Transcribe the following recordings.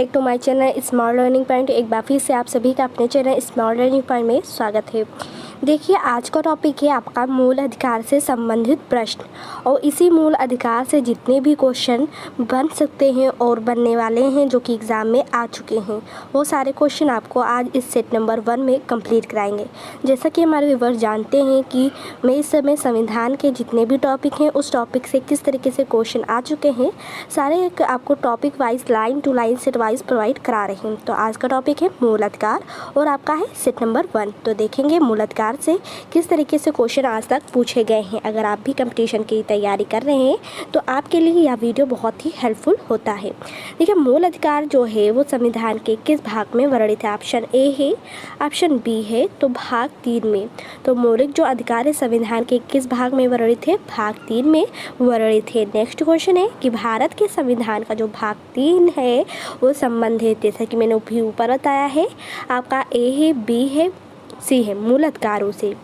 Back to my channel small learning point. एक बार फिर से आप सभी का अपने चैनल स्मॉल लर्निंग पॉइंट में स्वागत है। देखिए, आज का टॉपिक है आपका मूल अधिकार से संबंधित प्रश्न, और इसी मूल अधिकार से जितने भी क्वेश्चन बन सकते हैं और बनने वाले हैं जो कि एग्ज़ाम में आ चुके हैं, वो सारे क्वेश्चन आपको आज इस सेट नंबर 1 में कंप्लीट कराएंगे। जैसा कि हमारे व्यूअर्स जानते हैं कि मैं इस समय संविधान के जितने भी टॉपिक हैं उस टॉपिक से किस तरीके से क्वेश्चन आ चुके हैं, सारे आपको topic wise line to line set wise provide करा रहे हैं। तो आज का टॉपिक है मूल अधिकार और आपका है सेट नंबर 1। तो देखेंगे मूल अधिकार से किस तरीके से क्वेश्चन आज तक पूछे गए हैं। अगर आप भी कंपटीशन की तैयारी कर रहे हैं तो आपके लिए यह वीडियो बहुत ही हेल्पफुल होता है। देखिए, मूल अधिकार जो है वो संविधान के किस भाग में वर्णित है? ऑप्शन ए है, ऑप्शन बी है, तो भाग 3 में। तो मौलिक जो अधिकार है संविधान के किस भाग में वर्णित है? भाग 3 में वर्णित है। नेक्स्ट क्वेश्चन है कि भारत के संविधान का जो भाग 3 है वो संबंधित, जैसा कि मैंने भी ऊपर बताया है, आपका ए है, बी है, सी है, मूल अधिकारों से।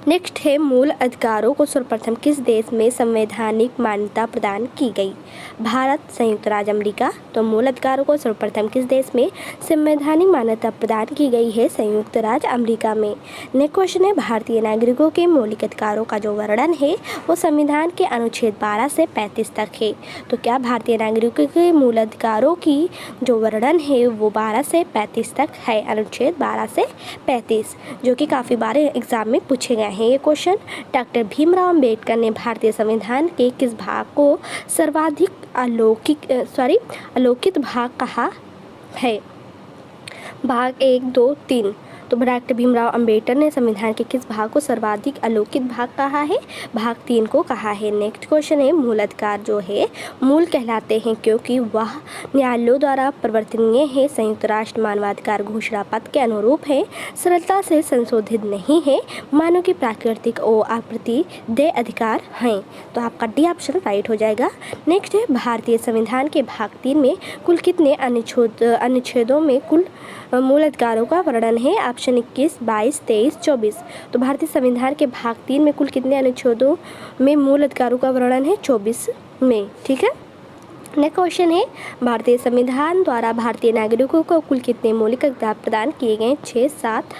नेक्स्ट है मूल अधिकारों को सर्वप्रथम किस देश में संवैधानिक मान्यता प्रदान की गई? भारत, संयुक्त राज्य अमेरिका। तो मूल अधिकारों को सर्वप्रथम किस देश में संवैधानिक मान्यता प्रदान की गई है? संयुक्त राज्य अमेरिका में। नेक्स्ट क्वेश्चन है भारतीय नागरिकों के मौलिक अधिकारों का जो वर्णन है वो संविधान के अनुच्छेद 12 से 35 तक है। तो क्या भारतीय नागरिकों के मूल अधिकारों की जो वर्णन है वो 12 से 35 तक है, अनुच्छेद 12 से 35, जो कि काफ़ी बार एग्जाम में पूछे गए हैं ये क्वेश्चन। डॉक्टर भीमराव अंबेडकर ने भारतीय संविधान के किस भाग को सर्वाधिक अलौकिक भाग कहा है? भाग 1, 2, 3। तो डॉक्टर भीमराव अंबेडकर ने संविधान के किस भाग को सर्वाधिक अलौकिक भाग कहा है? भाग 3 को कहा है। नेक्स्ट क्वेश्चन है मूल अधिकार जो है मूल कहलाते हैं क्योंकि वह न्यायालयों द्वारा परिवर्तनीय है, संयुक्त राष्ट्र मानवाधिकार घोषणा पत्र के अनुरूप है, सरलता से संशोधित नहीं है, मानव की प्राकृतिक और अप्रतिदेय अधिकार हैं। तो आपका डी ऑप्शन राइट हो जाएगा। नेक्स्ट है भारतीय संविधान के भाग 3 में कुल कितने अनुच्छेदों में कुल मूल अधिकारों का वर्णन है? ऑप्शन 21, 22, 23, 24। तो भारतीय संविधान के भाग 3 में कुल कितने अनुच्छेदों में मूल अधिकारों का वर्णन है? 24 में। ठीक है। नेक्स्ट क्वेश्चन है भारतीय संविधान द्वारा भारतीय नागरिकों को कुल कितने मौलिक अधिकार प्रदान किए गए? 6, 7,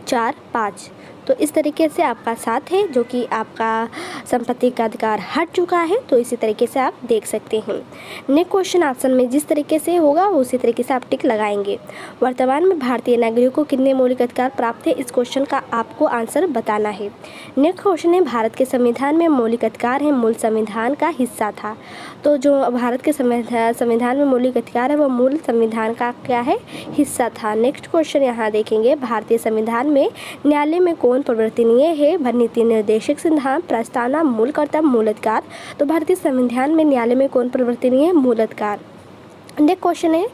4, 5। तो इस तरीके से आपका 7 है, जो कि आपका संपत्ति का अधिकार हट चुका है। तो इसी तरीके से आप देख सकते हैं। नेक्स्ट क्वेश्चन ऑप्शन में जिस तरीके से होगा उसी तरीके से आप टिक लगाएंगे। वर्तमान में भारतीय नागरिकों को कितने मौलिक अधिकार प्राप्त है? इस क्वेश्चन का आपको आंसर बताना है। नेक्स्ट क्वेश्चन है भारत के संविधान में मौलिक अधिकार है मूल संविधान का हिस्सा था। तो जो भारत के संविधान में मौलिक अधिकार है वो मूल संविधान का क्या है? हिस्सा था। नेक्स्ट क्वेश्चन यहाँ देखेंगे भारतीय संविधान में न्यायालय में कौन परिवर्तनीय है? नीति निर्देशक सिद्धांत, प्रस्तावना, मूल कर्तव्य, मूल अधिकार। तो भारतीय संविधान में न्यायालय में कौन परिवर्तनीय है? मूल अधिकार। नेक्स्ट क्वेश्चन है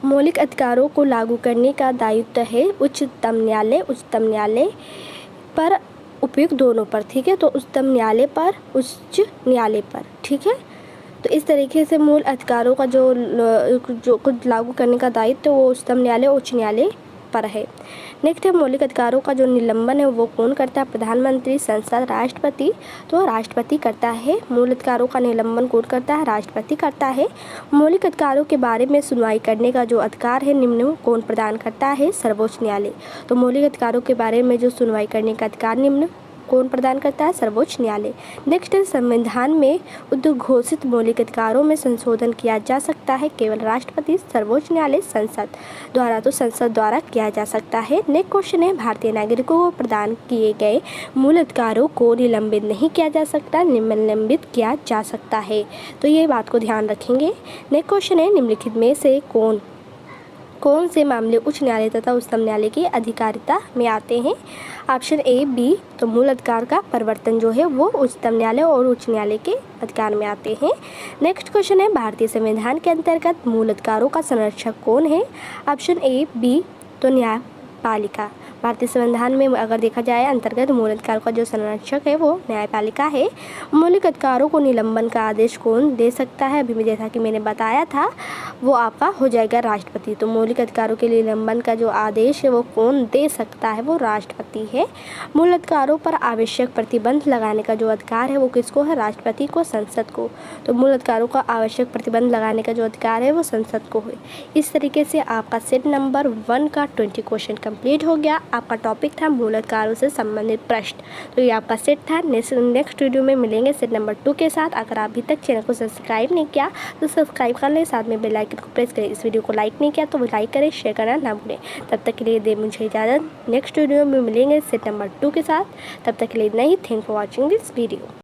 मौलिक अधिकारों को लागू करने का दायित्व है उच्चतम न्यायालय पर, उपयुक्त दोनों पर। ठीक है। तो उच्चतम न्यायालय पर, उच्च न्यायालय पर। ठीक है। तो इस तरीके से मूल अधिकारों का जो कुछ लागू करने का दायित्व वो उच्चतम न्यायालय, उच्च न्यायालय पर है। नेक्स्ट है मौलिक अधिकारों का जो निलंबन है वो कौन करता है? प्रधानमंत्री, संसद, राष्ट्रपति। तो राष्ट्रपति करता है। मूल अधिकारों का निलंबन कौन करता है? राष्ट्रपति करता है। मौलिक अधिकारों के बारे में सुनवाई करने का जो अधिकार है निम्न कौन प्रदान करता है? सर्वोच्च न्यायालय। तो मौलिक अधिकारों के बारे में जो सुनवाई करने का अधिकार निम्न कौन प्रदान करता है? सर्वोच्च न्यायालय। नेक्स्ट है संविधान में उद्घोषित मौलिक अधिकारों में संशोधन किया जा सकता है केवल राष्ट्रपति, सर्वोच्च न्यायालय, संसद द्वारा। तो संसद द्वारा किया जा सकता है। नेक्स्ट क्वेश्चन है भारतीय नागरिकों को प्रदान किए गए मूल अधिकारों को निलंबित नहीं किया जा सकता, निलंबित किया जा सकता है। तो ये बात को ध्यान रखेंगे। नेक्स्ट क्वेश्चन है निम्नलिखित में से कौन से मामले उच्च न्यायालय तथा उच्चतम न्यायालय की अधिकारिता में आते हैं? Option A, B. तो मूल अधिकार का परिवर्तन जो है वो उच्चतम न्यायालय और उच्च न्यायालय के अधिकार में आते हैं। नेक्स्ट क्वेश्चन है भारतीय संविधान के अंतर्गत मूल अधिकारों का संरक्षक कौन है? Option A, B. तो न्यायपालिका। भारतीय संविधान में अगर देखा जाए अंतर्गत मूल अधिकारों का जो संरक्षक है वो न्यायपालिका है। मौलिक अधिकारों को निलंबन का आदेश कौन दे सकता है? अभी जैसा कि मैंने बताया था वो आपका हो जाएगा राष्ट्रपति। तो मौलिक अधिकारों के निलंबन का जो आदेश है वो कौन दे सकता है? वो राष्ट्रपति है। मूल अधिकारों पर आवश्यक प्रतिबंध लगाने का जो अधिकार है वो किसको है? राष्ट्रपति को, संसद को। तो मूल अधिकारों का आवश्यक प्रतिबंध लगाने का जो अधिकार है वो संसद को है। इस तरीके से आपका सेट नंबर 1 का 20 क्वेश्चन कंप्लीट हो गया। आपका टॉपिक था मूल अधिकारों से संबंधित प्रश्न। तो ये आपका सेट था। नेक्स्ट वीडियो में मिलेंगे सेट नंबर 2 के साथ। अगर अभी तक चैनल को सब्सक्राइब नहीं किया तो सब्सक्राइब कर लें, साथ में बेल आइकन को प्रेस करें। इस वीडियो को लाइक नहीं किया तो वो लाइक करें, शेयर करना ना भूलें। तब तक के लिए दे मुझे इजाज़त। नेक्स्ट वीडियो में मिलेंगे सेट नंबर 2 के साथ। तब तक के लिए इतना ही। Thank for watching this video.